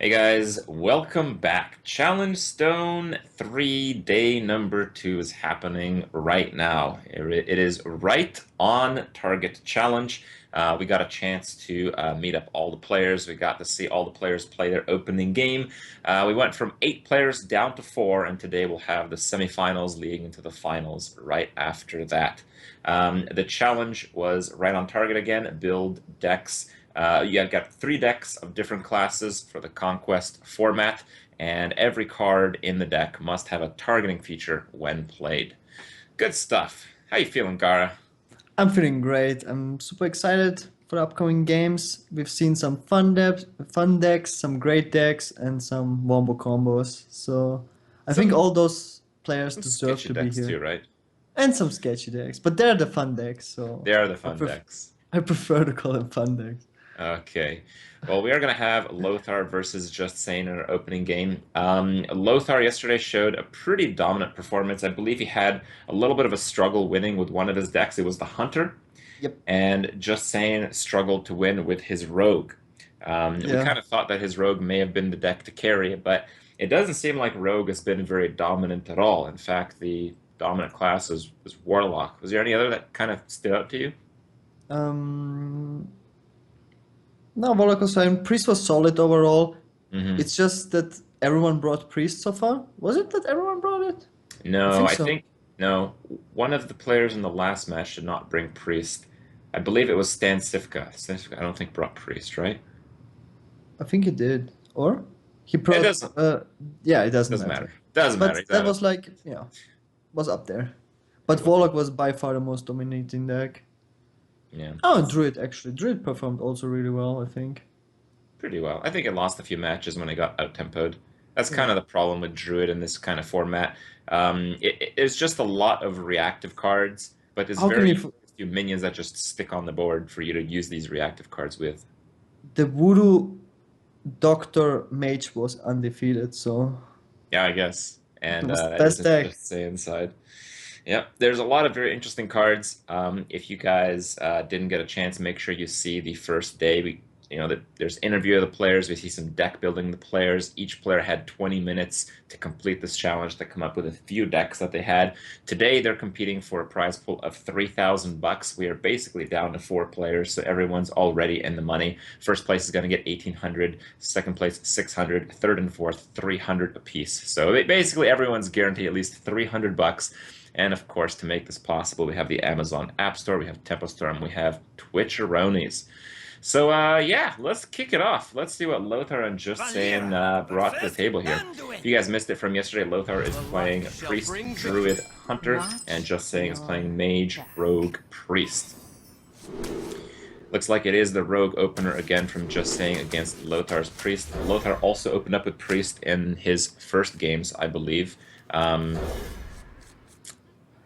Hey guys, welcome back. Challengestone 3 day number 2 is happening right now. It is right on target challenge. We got a chance to meet up all the players. We got to see all the players play their opening game. We went from 8 players down to 4, and today we'll have the semifinals leading into the finals right after that. The challenge was right on target again, build decks. You have got 3 decks of different classes for the conquest format, and every card in the deck must have a targeting feature when played. Good stuff. How you feeling, Gara? I'm feeling great. I'm super excited for the upcoming games. We've seen some fun decks, some great decks, and some wombo combos. So I think Some all those players some deserve sketchy to be decks too, here. right? And some sketchy decks, but they're the fun decks, so They are the I fun pref decks. I prefer to call them fun decks. Okay. Well, we are going to have Lothar versus Just Sane in our opening game. Lothar yesterday showed a pretty dominant performance. I believe he had a little bit of a struggle winning with one of his decks. It was the Hunter. Yep. And Just Sane struggled to win with his Rogue. We Yeah. kind of thought that his Rogue may have been the deck to carry, but it doesn't seem like Rogue has been very dominant at all. In fact, the dominant class is Warlock. Was there any other that kind of stood out to you? Um. No, Warlock was fine. Priest was solid overall. Hmm. It's just that everyone brought Priest so far. Was it that everyone brought it? I No, think I so. think no. One of the players in the last match did not bring Priest. I believe it was Stan Sivka. Stan Sivka, I don't think brought Priest, right? I think he did. Or he It brought doesn't yeah, it doesn't doesn't matter. matter. Doesn't matter. But He's that out of was like, was up there. But it. Warlock was by far the most dominating deck. Yeah. Oh, and Druid actually. Druid performed also really well, I think. Pretty well. I think it lost a few matches when it got out-tempoed. That's kind Yeah. of the problem with Druid in this kind of format. It's just a lot of reactive cards, but there's How can we very f few minions that just stick on the board for you to use these reactive cards with. the Voodoo Doctor Mage was undefeated, so Yeah, I guess. it And was the that is best a deck. just say inside. Yeah, there's a lot of very interesting cards. If you guys didn't get a chance, make sure you see the first day. There's interview of the players. We see some deck building the players. Each player had 20 minutes to complete this challenge to come up with a few decks that they had. Today they're competing for a prize pool of $3,000. We are basically down to 4 players, so everyone's already in the money. First place is going to get 1,800. Second place 600. Third and fourth 300 apiece. So basically everyone's guaranteed at least $300. And of course, to make this possible, we have the Amazon App Store, we have Tempo Store, and we have Twitcheronis. So yeah, let's kick it off. Let's see what Lothar and Just Saying brought to the table here. If you guys missed it from yesterday, Lothar is playing Priest, Druid, Hunter, and Just Saying is playing Mage, Rogue, Priest. Looks like it is the Rogue opener again from Just Saying against Lothar's Priest. Lothar also opened up with Priest in his first games, I believe.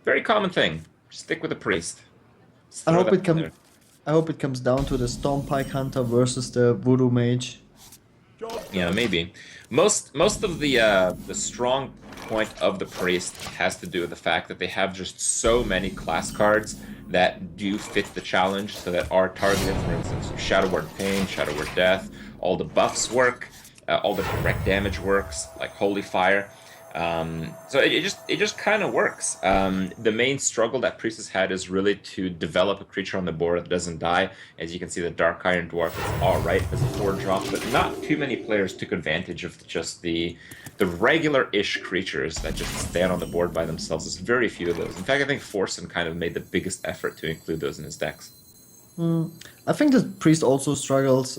Very common thing. Stick with the Priest. Just I throw hope that it in comes there. I hope it comes down to the Stormpike Hunter versus the Voodoo Mage. Yeah, maybe. Most of the strong point of the priest has to do with the fact that they have just so many class cards that do fit the challenge, so that are targeted. For instance, Shadow Word Pain, Shadow Word Death, all the buffs work, all the direct damage works, like Holy Fire. So it just kind of works. The main struggle that Priest has had is really to develop a creature on the board that doesn't die. As you can see, the Dark Iron Dwarf is all right as a 4-drop, but not too many players took advantage of just the regular-ish creatures that just stand on the board by themselves. There's very few of those. In fact, I think Forsen kind of made the biggest effort to include those in his decks. Hmm. I think the priest also struggles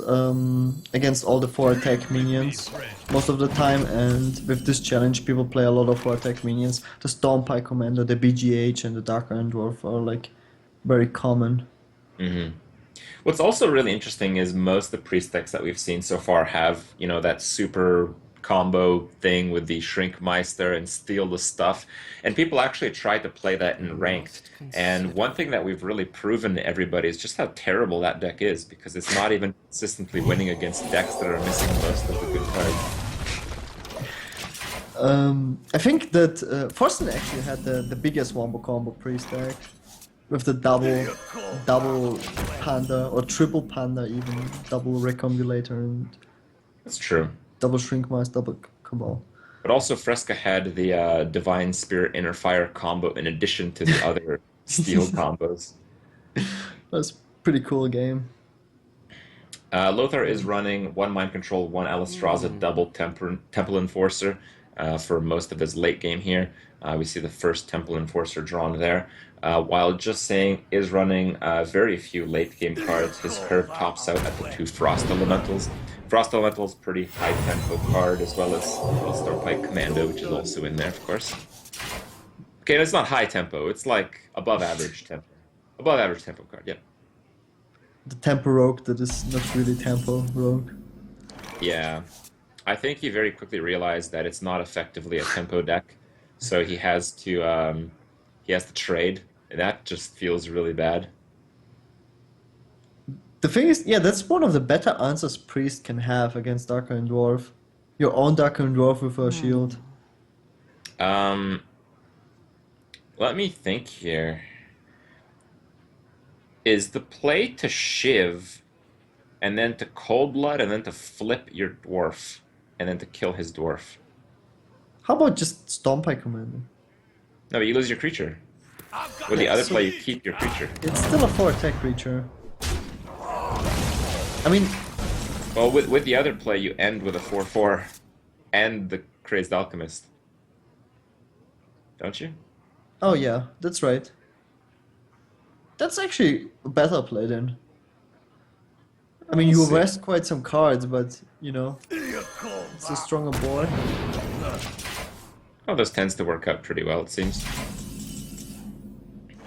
against all the 4 attack minions most of the time, and with this challenge, people play a lot of 4 attack minions. The Stormpike Commander, the BGH, and the Dark Iron Dwarf are like very common. Hmm. What's also really interesting is most of the priest decks that we've seen so far have, that super combo thing with the Shrinkmeister and steal the stuff. And people actually try to play that in ranked. And one thing that we've really proven to everybody is just how terrible that deck is, because it's not even consistently winning against decks that are missing most of the good cards. I think that Forsen actually had the biggest wombo combo priest deck with the double panda or triple panda even double recombulator and That's true. double Shrink Mice, double Cabal. But also Fresca had the Divine Spirit Inner Fire combo in addition to the other steel combos. That's pretty cool game. Lothar is running one Mind Control, one Alistraza double Temple Enforcer for most of his late game here. We see the first Temple Enforcer drawn there. While Just Saying is running very few late game cards, his curve tops out at the 2 Frost Elementals. Frost Elementals, pretty high tempo card, as well as Stormpike Commando, which is also in there, of course. Okay, it's not high tempo, it's like above average tempo. Above average tempo card, yep. The Tempo Rogue that is not really Tempo Rogue. Yeah. I think he very quickly realized that it's not effectively a tempo deck, so he has to trade, and that just feels really bad. The thing is, yeah, that's one of the better answers Priest can have against Darkon Dwarf. Your own Darkon Dwarf with a shield. Let me think here. Is the play to Shiv, and then to Cold Blood, and then to flip your dwarf, and then to kill his dwarf? How about just Stompy Commander? No, but you lose your creature. With the other play, you keep your creature. It's still a 4 attack creature. I mean, Well, with the other play, you end with a 4/4 and the Crazed Alchemist. Don't you? oh yeah, that's right. That's actually a better play then. I mean, you We'll see. rest quite some cards, but you know, it's a stronger board. Oh, this tends to work out pretty well, it seems.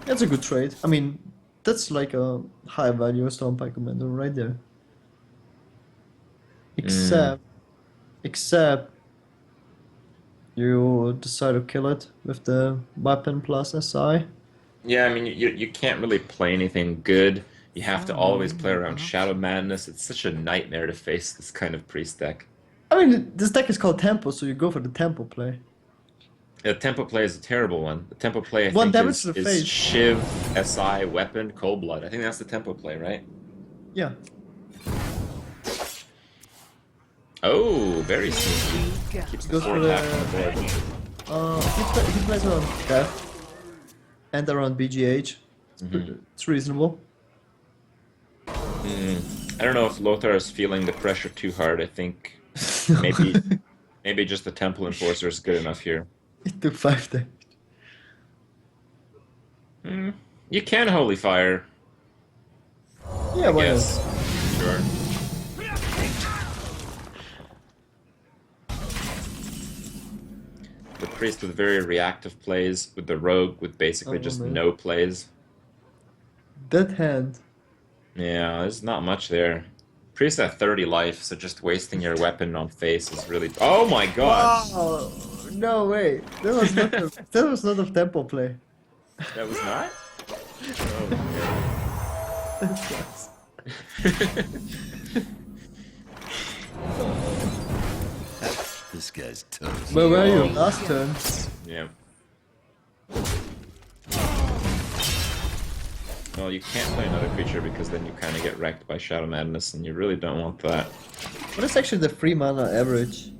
That's a good trade. I mean, that's like a high value Stompy Commander right there. Except you decide to kill it with the weapon plus SI. Yeah, I mean, you can't really play anything good. You have to always play around Shadow Madness. It's such a nightmare to face this kind of priest deck. I mean, this deck is called Tempo, so you go for the Tempo play. The tempo play is a terrible one. The tempo play, I One think, damage to the is face. Shiv, SI, Weapon, Cold Blood. I think that's the tempo play, right? Yeah. Oh, very sneaky. Keeps the Goes for 4 the- attack on the board. He plays around Death and around BGH. It's reasonable. I don't know if Lothar is feeling the pressure too hard. I think maybe just the Temple Enforcer is good enough here. It took 5 damage. You can Holy Fire, Yeah, I why not? guess. Sure. The Priest with very reactive plays, with the Rogue with basically Oh, just man. no plays. That hand. Yeah, there's not much there. Priest at 30 life, so just wasting your weapon on face is really... Oh my god! Wow! No way. That was not that was not a Tempo play. That was not? That sucks. This guy's toast. Where were you last turn? Yeah. Well, you can't play another creature because then you kind of get wrecked by Shadow Madness, and you really don't want that. What is actually the 3 mana average?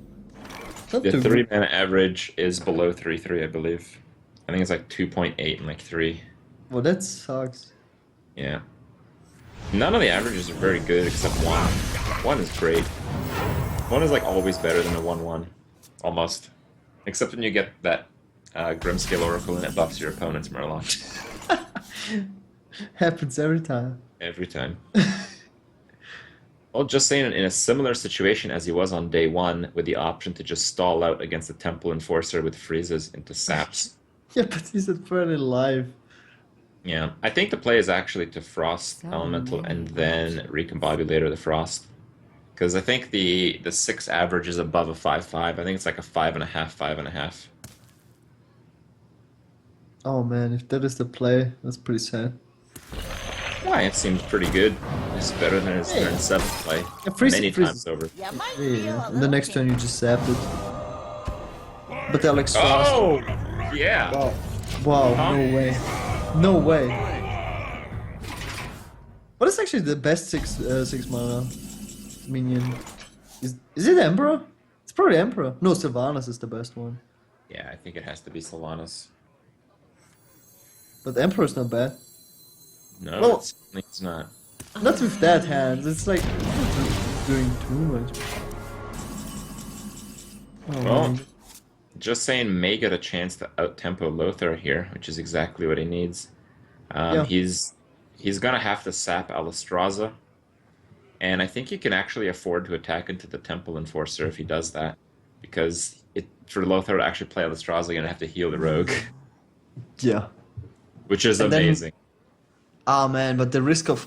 It's not The too 3 good. mana average is below 3/3, I believe. I think it's like 2.8 and like 3. Well, that sucks. Yeah. None of the averages are very good except 1. 1 is great. 1 is like always better than a 1/1. Almost. Except when you get that Grimscale Oracle and it buffs your opponent's Murloc. Happens every time. Every time. Well, just saying, in a similar situation as he was on day 1, with the option to just stall out against the Temple Enforcer with freezes into saps. Yeah, but he's at 30 life. Yeah, I think the play is actually to Frost Elemental and then Recombobulator the Frost. Because I think the 6 average is above a 5/5. I think it's like a 5.5, 5.5. Oh man, if that is the play, that's pretty sad. Why? It seems pretty good. It's better than his turn 7 play. Yeah, freeze- Many freeze- times over. Yeah, and the next turn you just zapped it. But they're like fast. Oh! Yeah! Wow. Wow, Huh? no way. No way. What is actually the best 6 mana minion? Is it Emperor? Probably Emperor. No, Sylvanas is the best one. Yeah, I think it has to be Sylvanas. But Emperor's not bad. No, Well- it's not. Not with that hand. It's like doing too much. Oh, Well, man. just saying may get a chance to out-tempo Lothar here, which is exactly what he needs. Yeah. He's gonna have to sap Alistraza, and I think he can actually afford to attack into the Temple Enforcer if he does that, because for Lothar to actually play Alistraza, you're gonna have to heal the Rogue, Yeah. which is And then- amazing. Ah man, but the risk of...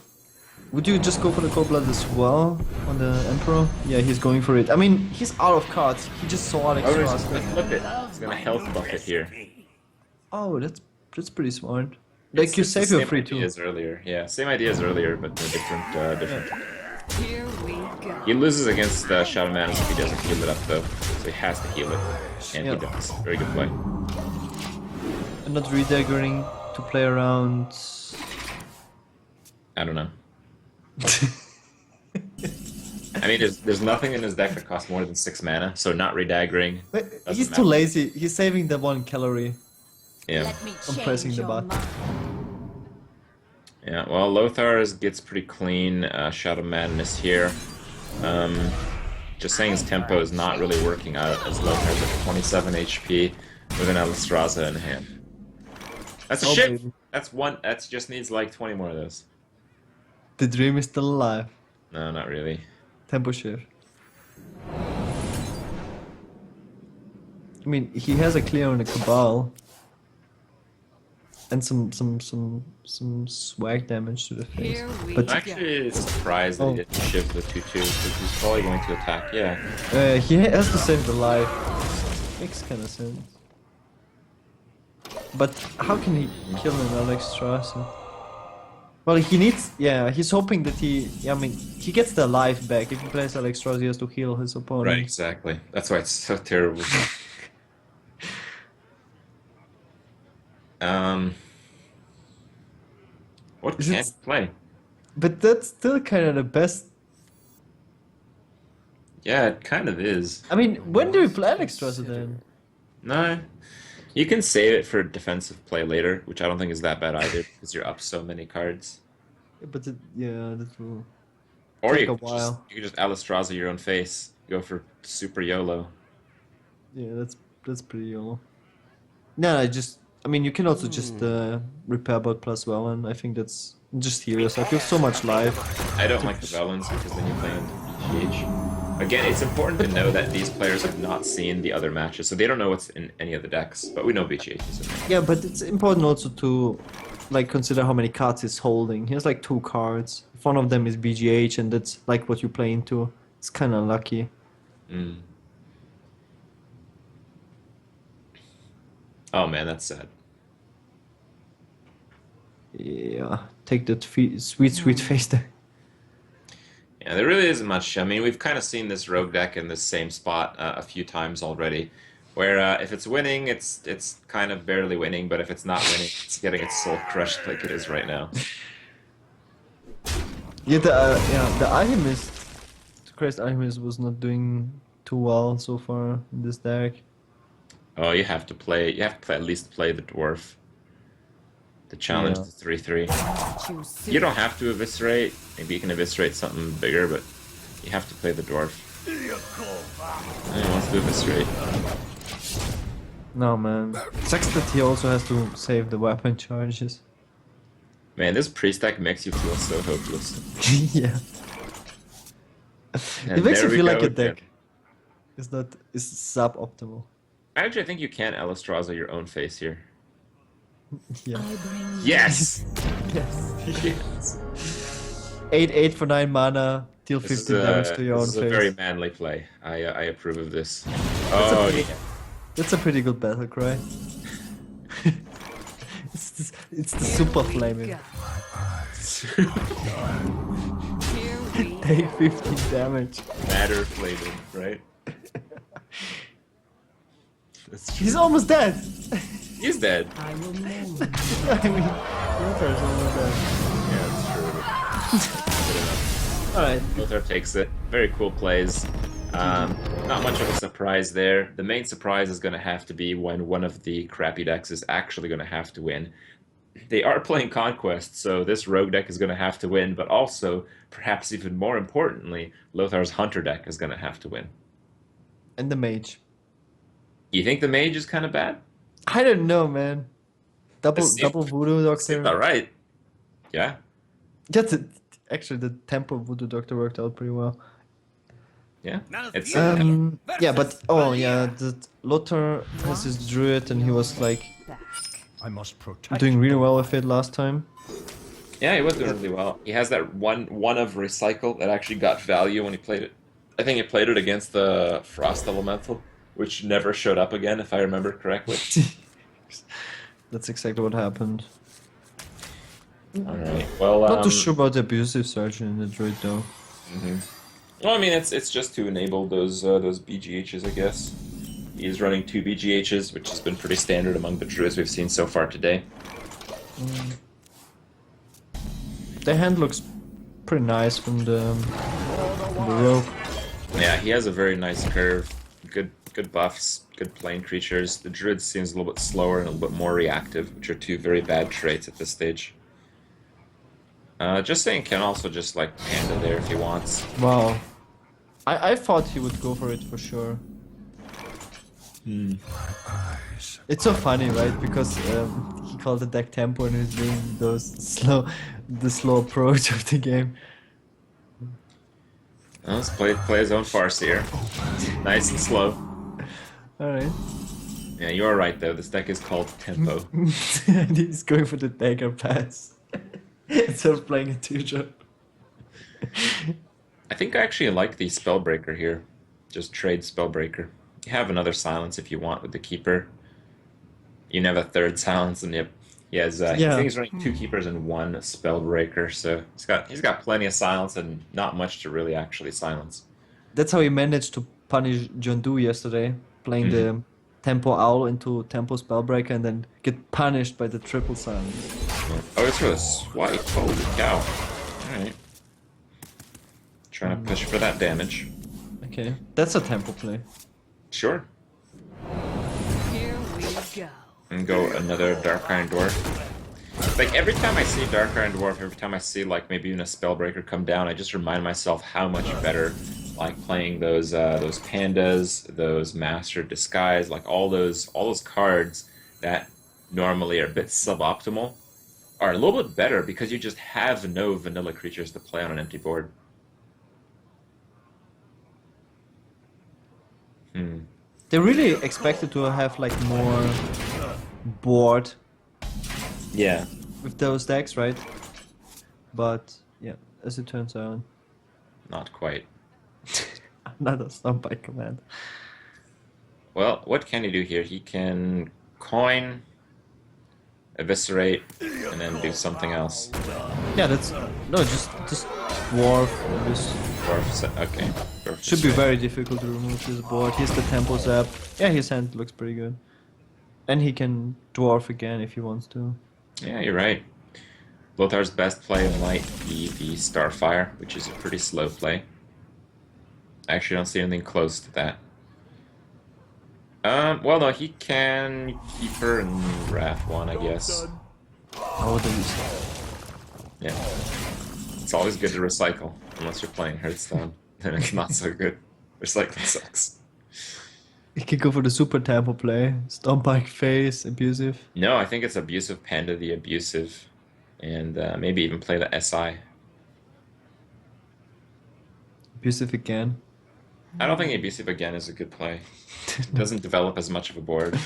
Would you just go for the Cold Blood as well on the Emperor? Yeah, he's going for it. I mean, he's out of cards. He just saw Alex Oh, Ross. look it. He's gonna health bucket here. Oh, that's pretty smart. Like, you It's the save your same free idea too. as earlier. Yeah, same idea as earlier, but different. Here we go. He loses against Shadow Madness if he doesn't heal it up, though. So he has to heal it, and Yeah. he does. Very good play. I'm not redaggering to play around. I don't know. I mean, there's nothing in his deck that costs more than 6 mana, so not redaggering. But doesn't he's too matter. lazy. He's saving the 1 calorie. Yeah. Let me I'm pressing change the your button. mind. Yeah, well, Lothar gets pretty clean. Shadow Madness here. Just saying his tempo is not really working out as Lothar's at 27 HP with an Alistraza in hand. That's a Oh, shit! baby. That's one. That just needs like 20 more of those. The dream is still alive. No, not really. Tempo shift. I mean, he has a clear on the Cabal. And some swag damage to the face. Here we But I'm actually surprised that Oh. he didn't shift with 2-2, because he's probably going to attack. Yeah. he has to save the life. Makes kind of sense. But how can he kill an Alex Strasser? Well, he needs... Yeah, he's hoping that he... I mean, he gets the life back. If he plays Alex Strasser, he has to heal his opponent. Right, exactly. That's why it's so terrible. What Is can it- he play? But that's still kind of the best... Yeah, it kind of is. I mean, when do we play Alex Strasser then? No, you can save it for defensive play later, which I don't think is that bad either, because you're up so many cards. But yeah, that will... Or Take you a could just, while. you could just Alistraza your own face, go for super YOLO. Yeah, that's pretty YOLO. No, I mean, you can also just repair bot plus well, and I think that's just heal yourself. You have so much life. I don't like the Velens because then you play into BGH. Again, it's important to know that these players have not seen the other matches, so they don't know what's in any of the decks, but we know BGH is in there. Yeah, but it's important also to like consider how many cards he's holding. He has like 2 cards. If one of them is BGH, and that's like what you play into. It's kind of lucky. Mm. Oh man, that's sad. Yeah, take that sweet face there. Yeah, there really isn't much. I mean, we've kind of seen this rogue deck in this same spot a few times already, where if it's winning, it's kind of barely winning, but if it's not winning, it's getting its soul crushed like it is right now. Yeah, the Alchemist, the Christ Alchemist was not doing too well so far in this deck. Oh, you have to at least play the dwarf. The challenge Yeah. is 3/3. Choose You don't have to eviscerate. Maybe you can eviscerate something bigger, but you have to play the dwarf. And he wants to eviscerate. No, man. Sucks that he also has to save the weapon charges. Man, this priest deck makes you feel so hopeless. Yeah. And It makes there you we feel like go a deck again. is suboptimal. Actually, I think you can Alistraza your own face here. Yeah. I bring Yes! Yes. Yes. 8 for 9 mana, deal This is 15 damage to your own this is a face. very manly play. I approve of this. Oh, pretty- yeah. That's a pretty good battle cry. it's the super flaming. Here we Take 15 damage. Matter flavor, right? That's true. He's almost dead! He's dead. I will move. I mean, Lothar is almost dead. Yeah, that's true. Good enough. Alright. Lothar takes it. Very cool plays. Not much of a surprise there. The main surprise is going to have to be when one of the crappy decks is actually going to have to win. They are playing Conquest, so this rogue deck is going to have to win, but also, perhaps even more importantly, Lothar's Hunter deck is going to have to win. And the mage. You think the mage is kind of bad? I don't know, man. Double Voodoo Seems Doctor. all right. Yeah. Actually, the Tempo Voodoo Doctor worked out pretty well. Yeah. It's Yeah, but oh yeah, the Lothar has his Druid, and he was like Back. I must protect. doing really well with it last time. yeah, he was doing really well. He has that one of recycle that actually got value when he played it. I think he played it against the Frost Elemental, which never showed up again, if I remember correctly. That's exactly what happened. All right. Well, Not too sure about the abusive surgeon in the Druid though. well, I mean, it's just to enable those BGHs, I guess. He's running 2 BGHs, which has been pretty standard among the druids we've seen so far today. The hand looks pretty nice from the rogue. Yeah, he has a very nice curve, good buffs, good plane creatures. The druid seems a little bit slower and a little bit more reactive, which are 2 very bad traits at this stage. Just saying, can also just like panda there if he wants. Wow. I thought he would go for it for sure. It's so funny, right? Because he called the deck tempo and he's doing the slow approach of the game. Well, let's play his own farce here. Nice and slow. Alright. Yeah, you are right though. This deck is called Tempo. And he's going for the dagger pass. Instead of playing a 2-drop. I think I actually like the Spellbreaker here. Just trade Spellbreaker. You have another silence if you want with the Keeper. You can have a 3rd silence, and he has. I think he's running 2 Keepers and 1 Spellbreaker, so he's got plenty of silence and not much to really actually silence. That's how he managed to punish John Doe yesterday, playing the Tempo Owl into Tempo Spellbreaker and then get punished by the triple silence. Yeah. Oh, it's for the swipe. Holy cow! All right, trying to push for that damage. Okay, that's a Tempo play. Sure. Here we go. And go another Dark Iron Dwarf. Like every time I see Dark Iron Dwarf, every time I see like maybe even a Spellbreaker come down, I just remind myself how much better like playing those pandas, those Master Disguise, like all those cards that normally are a bit suboptimal are a little bit better because you just have no vanilla creatures to play on an empty board. They really expected to have like more board Yeah. with those decks, right? But yeah, as it turns out, Not quite. another stomp by command. Well, what can he do here? He can coin, eviscerate, and then do something else. Yeah, that's no, just dwarf. Okay. Dwarf Should be eviscerate. very difficult to remove this board. Here's the tempo zap. Yeah, his hand looks pretty good. And he can dwarf again if he wants to. Yeah, you're right. Lothar's best play might be the Starfire, which is a pretty slow play. I actually don't see anything close to that. Well, no, he can Keeper and Wrath 1, I guess. Oh, the Yeah. It's always good to recycle, unless you're playing Hearthstone. Then it's not so good. Recycling sucks. he can go for the super tempo play. Stomp bike face, abusive. No, I think it's Abusive Panda the Abusive. And maybe even play the SI. Abusive again. I don't think Abusive again is a good play. It doesn't develop as much of a board.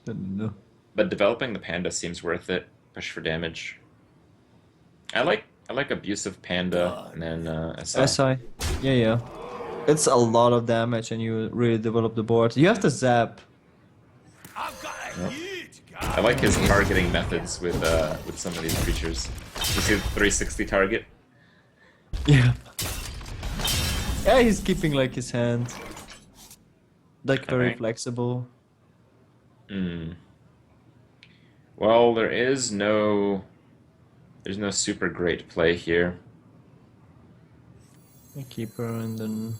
No. But developing the Panda seems worth it. Push for damage. I like Abusive Panda and then SI. SI. Yeah. It's a lot of damage and you really develop the board. You have to zap. I like his targeting methods with some of these creatures. You see the 360 target? Yeah. Yeah, he's keeping like his hand. Like very Alright. flexible. Well, there's no super great play here. A keeper and then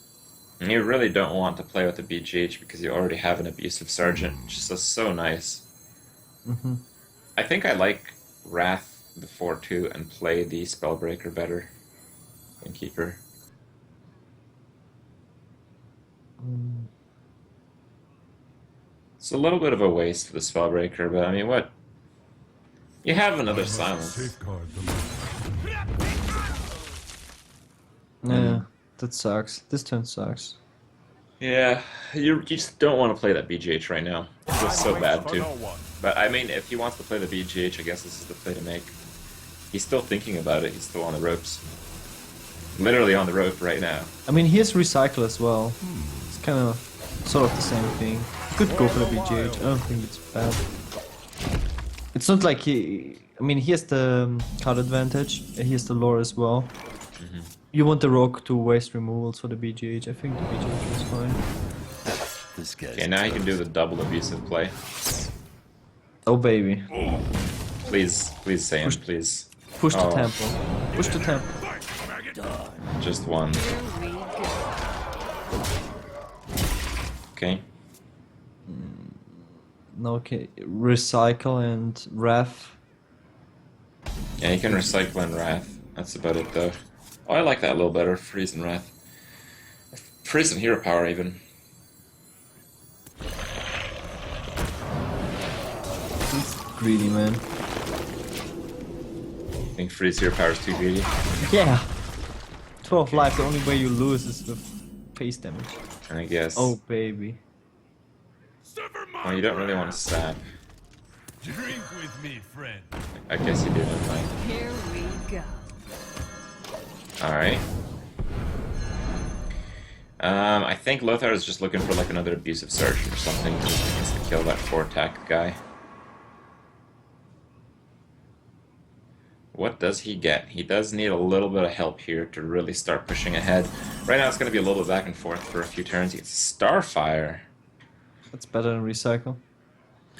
And you really don't want to play with the BGH because you already have an abusive sergeant, which is so nice. Mm-hmm. I think I like Wrath the 4-2 and play the Spellbreaker better than Keeper. It's a little bit of a waste for the Spellbreaker, but I mean, what? You have another silence. Safeguard the Yeah, that sucks. This turn sucks. Yeah, you just don't want to play that BGH right now. It's just so bad too. But I mean, if he wants to play the BGH, I guess this is the play to make. He's still thinking about it. He's still on the ropes. Literally on the rope right now. I mean, he has Recycle as well. It's kind of sort of the same thing. Could go for the BGH. I don't think it's bad. It's not like he... I mean, he has the card advantage. He has the Loar as well. You want the Rogue to waste removals for the BGH. I think the BGH is fine. This guy's Okay, now he can toast. do the double abusive play. Oh, baby. Please, please say him, please. Push the Oh. temple. Push the temple. Just one. Here we go. Okay. No, okay. Recycle and Wrath. Yeah, he can recycle and Wrath. That's about it though. Oh, I like that a little better. Freeze and Wrath. Freeze and Hero Power even. It's greedy, man. I think Freeze Hero Power is too greedy. Yeah. 12 life, the only way you lose is with face damage. I guess. Oh, baby. Well, you don't really want to sap. Drink with me, friend. I guess you do, don't I? Here we go. Alright. I think Lothar is just looking for like another abusive sergeant or something because he needs to kill that 4-attack guy. What does he get? He does need a little bit of help here to really start pushing ahead. Right now it's going to be a little bit back and forth for a few turns. He gets Starfire. That's better than Recycle.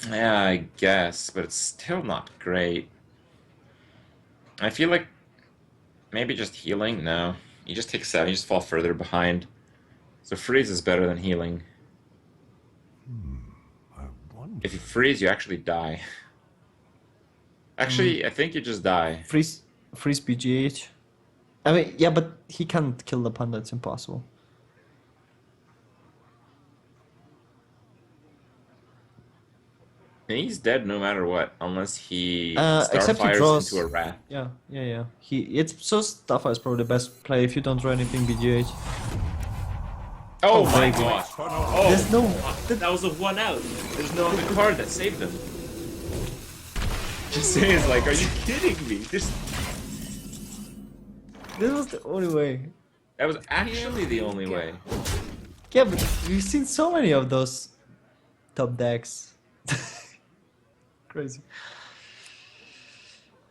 Yeah, I guess, but it's still not great. I feel like maybe just healing? No. You just take 7, you just fall further behind. So freeze is better than healing. I wonder. If you freeze, you actually die. Actually, I think you just die. Freeze BGH. I mean, yeah, but he can't kill the panda, it's impossible. And he's dead no matter what, unless he Except he starfires draws. into a wrath. Yeah. Starfire is probably the best play if you don't draw anything BGH. Oh, Oh, my baby. god! Oh, There's no... that was a 1-out. There's no other card that saved him. Just saying, like, are you kidding me? This was the only way. That was actually the only way. Yeah, but we've seen so many of those top decks. Crazy.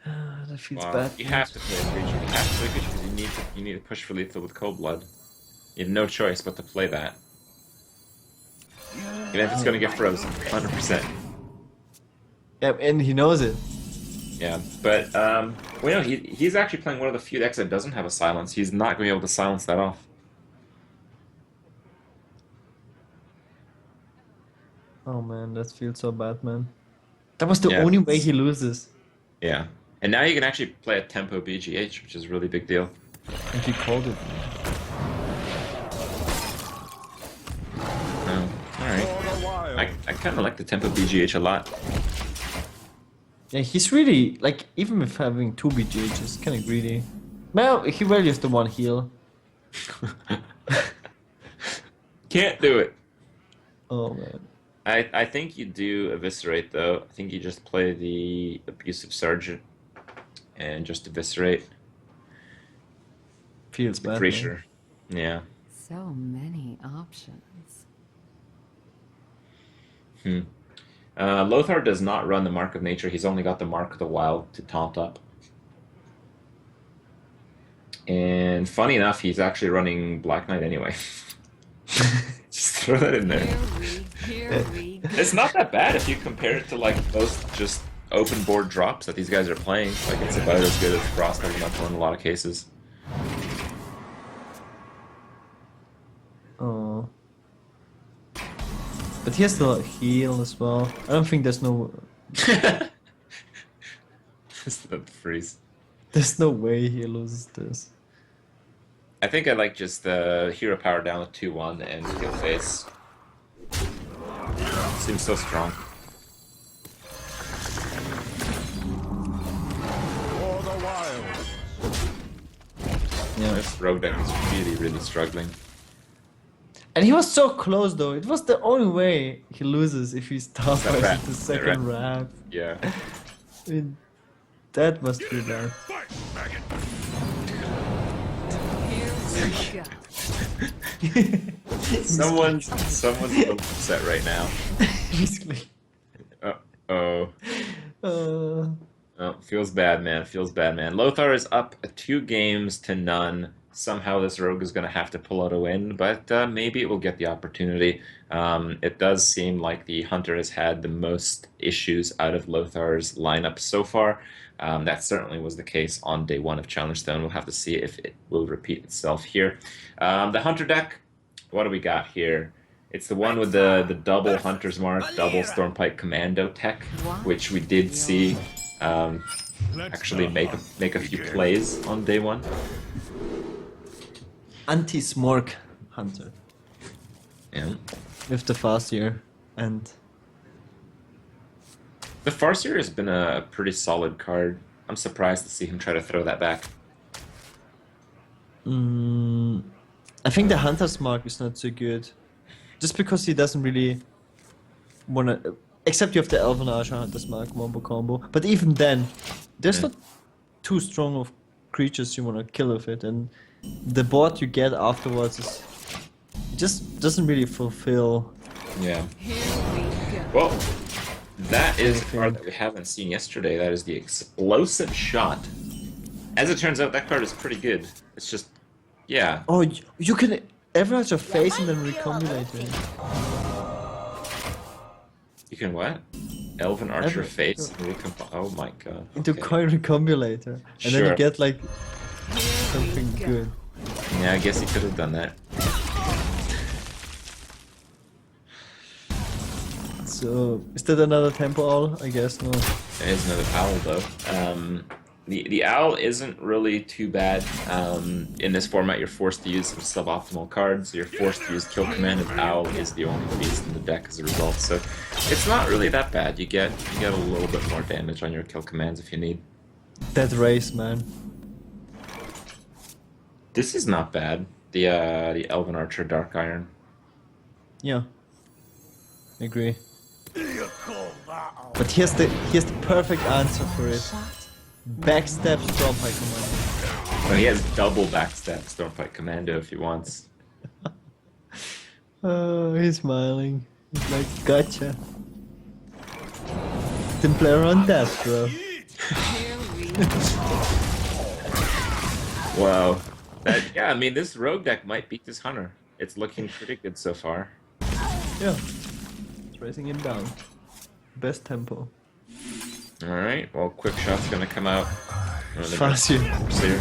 That feels Wow. bad. You have to play a creature. You have to play a creature because you need to push for lethal with Cold Blood. You have no choice but to play that. Even if it's gonna get frozen, 100%. Yeah, and he knows it. Yeah, but well, no, he's actually playing one of the few decks that doesn't have a silence. He's not gonna be able to silence that off. Oh man, that feels so bad, man. That was the Yeah. only way he loses. Yeah, and now you can actually play a tempo BGH, which is a really big deal. And he called it. Oh, all right. I kind of like the tempo BGH a lot. Yeah, he's really, like, even with having 2 BGHs, kind of greedy. Well, he values the 1 heal. Can't do it. Oh man. I think you do eviscerate though. I think you just play the abusive sergeant and just eviscerate Feels the bad. creature. Yeah. So many options. Lothar does not run the Mark of Nature. He's only got the Mark of the Wild to taunt up. And funny enough, he's actually running Black Knight anyway. Just throw that in there. Here we go. It's not that bad if you compare it to like most just open board drops that these guys are playing. Like it's about as good as Frost Elemental in a lot of cases. Oh But he has to heal as well. I don't think there's no Just the freeze. there's no way he loses this. I think I like just the hero power down with 2-1 and kill face. Seems so strong. For the wild. Yeah. This rogue deck is really, really struggling. And he was so close though. It was the only way he loses if he starts That by rat. the That second wrap. Yeah. I mean, that must be bad. Fight, maggot. Here we go. Someone's a little upset right now. Basically. Oh. Uh, Oh, feels bad, man. Feels bad, man. Lothar is up 2-0. Somehow this rogue is going to have to pull out a win, but maybe it will get the opportunity. It does seem like the hunter has had the most issues out of Lothar's lineup so far. That certainly was the case on day 1 of Challengestone. We'll have to see if it will repeat itself here. The hunter deck, what do we got here? It's the one with the double Hunter's Mark, double Stormpike Commando tech, which we did see actually make a few plays on day 1. Anti-Smork Hunter. Yeah. With the Farseer and The Farseer has been a pretty solid card. I'm surprised to see him try to throw that back. I think the Hunter's Mark is not so good. Just because he doesn't really wanna, except you have the Elven Archer Hunter's Mark wombo combo. But even then, there's not too strong of creatures you wanna kill with it, and the board you get afterwards is just doesn't really fulfill. Yeah. Here we go. Well, that is a card that we haven't seen yesterday. That is the Explosive Shot. As it turns out, that card is pretty good. It's just, yeah. Oh, you can average your face and then recombinate it. You can what? Elven Archer Every- face? Oh my god. Into Okay. coin recombulator, and then Sure. you get like Here something we go. good. Yeah, I guess he could have done that. So is that another tempo all? I guess no. There is another owl though. The owl isn't really too bad. In this format, you're forced to use some suboptimal cards. You're forced to use Kill Command, and owl is the only beast in the deck as a result. So it's not really that bad. You get a little bit more damage on your Kill Commands if you need. That race, man. This is not bad. The Elven Archer Dark Iron. Yeah. I agree. But here's the perfect answer for it. Backstab Stormpike Commando. But he has double backstab Stormpike Commando if he wants. Oh, he's smiling. He's like, gotcha. Didn't play around that, bro. Here we go. Wow. Yeah, I mean, this rogue deck might beat this hunter. It's looking pretty good so far. Yeah. It's racing him down. Best tempo. All right. Well, quick shot's gonna come out. Fast you. Clear.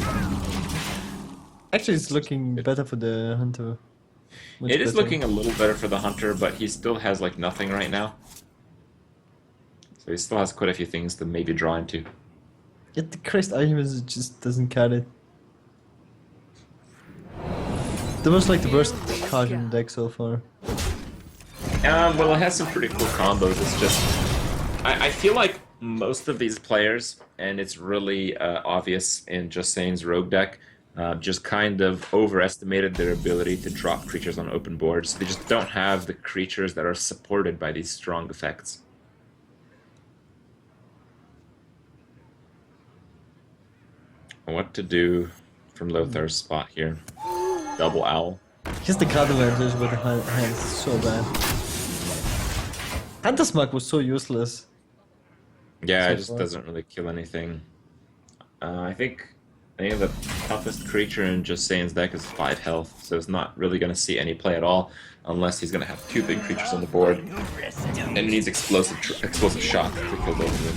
Actually, it's looking better for the hunter. Much It is better. looking a little better for the hunter, but he still has like nothing right now. So he still has quite a few things to maybe draw into. Yet the Christ Artemis just doesn't cut it. That was like the worst card in the deck so far. Well, it has some pretty cool combos. It's just, I feel like most of these players, and it's really obvious in Just Saying's rogue deck, just kind of overestimated their ability to drop creatures on open boards. They just don't have the creatures that are supported by these strong effects. What to do from Lothar's spot here? Double owl. Here's the card advantage with the hands, so bad. Hunter's Mark was so useless. Yeah, So it just far. doesn't really kill anything. I think the toughest creature in Just Saying's deck is 5 health, so it's not really going to see any play at all, unless he's going to have 2 big creatures on the board. And he needs explosive shot to kill both of them.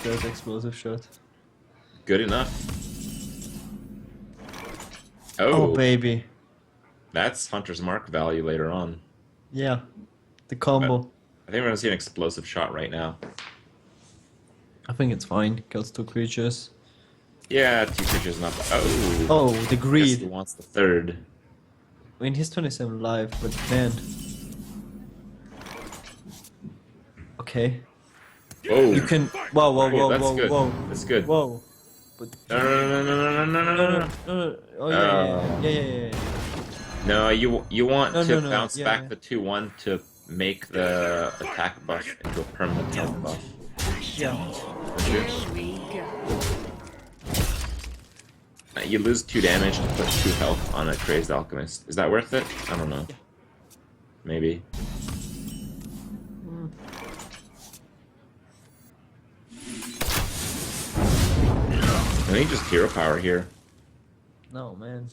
There's explosive shot. Good enough. Oh, Oh, baby. that's Hunter's Mark value later on. Yeah. The But combo. I think we're gonna see an explosive shot right now. I think it's fine. Kills 2 creatures. Yeah, two creatures not. Oh, Oh, the guess he greed. wants the third. I mean, he's 27 life, but man. Okay. Whoa. You can. Whoa, whoa, Oh, whoa, that's whoa, good. whoa. That's good. Whoa. But. No, no, no, no, no, no, no, No, no, no, no. no, no. Oh, yeah, yeah, yeah, yeah, yeah, yeah. No, you want No, to no, no. bounce Yeah, back yeah. the 2/1 to make the attack buff into a permanent health buff. Yeah. Here we go. You lose 2 damage to put 2 health on a Crazed Alchemist. Is that worth it? I don't know. Maybe. I think just hero power here. No, man.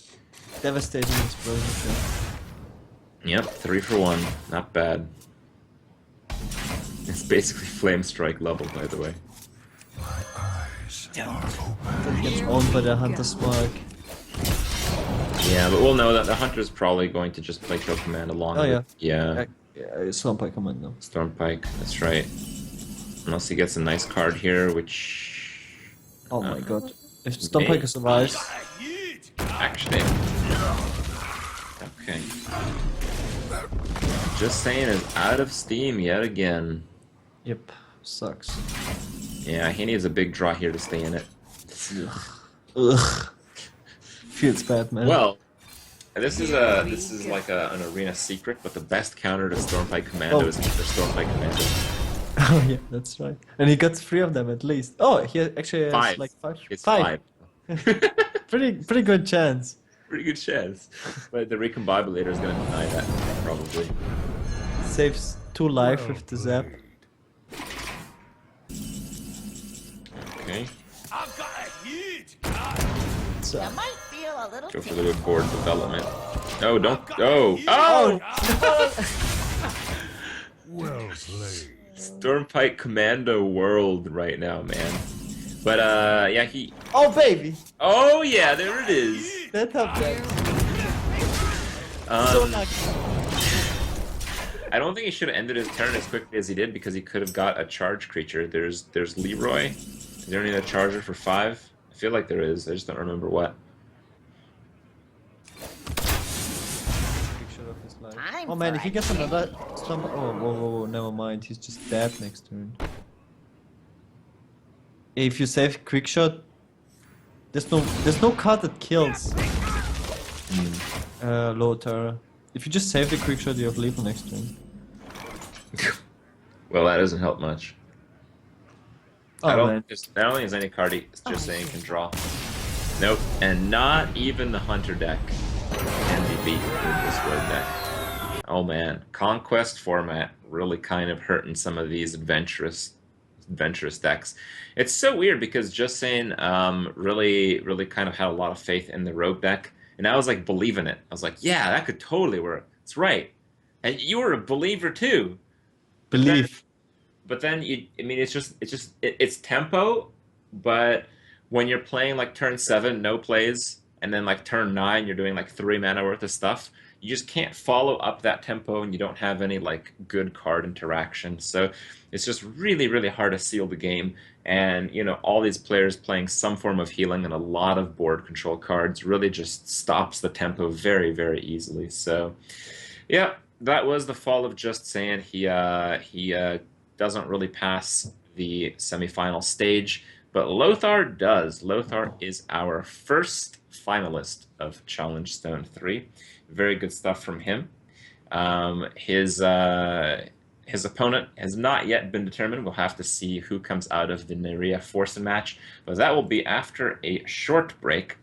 Devastating explosion. Yep, 3 for 1. Not bad. It's basically Flame Strike level, by the way. That gets owned by the Hunter's Mark. Yeah, but we'll know that the Hunter's probably going to just play Kill Command along Oh, yeah. with... Yeah, Yeah, it's not by command now. Stormpike, that's right. Unless he gets a nice card here, which... Oh my god. If Stormpike survives. Actually... Okay. Just saying is out of steam yet again. Yep. Sucks. Yeah, he needs a big draw here to stay in it. Ugh. Feels bad, man. Well, this is like an arena secret, but the best counter to Stormpike Commando Oh. is the Stormpike Commando. Oh yeah, that's right. And he got 3 of them at least. Oh, he actually has 5. like 5. It's 5. 5. Pretty good chance. Pretty good chance. But the Recombobulator is going to deny that, probably. Saves 2 life with the zap. Okay. So. Might feel a little Go for the good board development. No, don't. Oh! Oh! Well played. Stormpike Commando World right now, man. But, yeah, he... Oh baby! Oh, yeah, there it is. That happened. Um, So lucky. I don't think he should have ended his turn as quickly as he did because he could have got a charge creature. There's Leroy. Is there any other charger for 5? I feel like there is. I just don't remember what. Picture of his life. I'm Oh man, if he gets frightened. another stump. Oh, whoa, whoa, whoa, never mind. He's just dead next turn. If you save quick shot, there's no card that kills. Loar. If you just save the quick shot, you have lethal next turn. Well, that doesn't help much. Oh I don't man. I don't think there's any card he's just saying can draw. Nope, and not even the Hunter deck can be beat with this Road deck. Oh man, Conquest format really kind of hurting some of these adventurous decks. It's so weird because Just Saying really kind of had a lot of faith in the Rogue deck, and I was like believing it. I was like, yeah, that could totally work. It's right, and you were a believer too. Believe. But then it's tempo, but when you're playing like turn 7, no plays, and then like turn 9, you're doing like 3 mana worth of stuff, you just can't follow up that tempo and you don't have any like good card interaction. So it's just really hard to seal the game. And you know, all these players playing some form of healing and a lot of board control cards really just stops the tempo very easily. So yeah, that was the fall of Just Saying. He doesn't really pass the semifinal stage, but Lothar does. Lothar is our first finalist of Challengestone 3. Very good stuff from him. His opponent has not yet been determined. We'll have to see who comes out of the Nerea Forsen match, but that will be after a short break.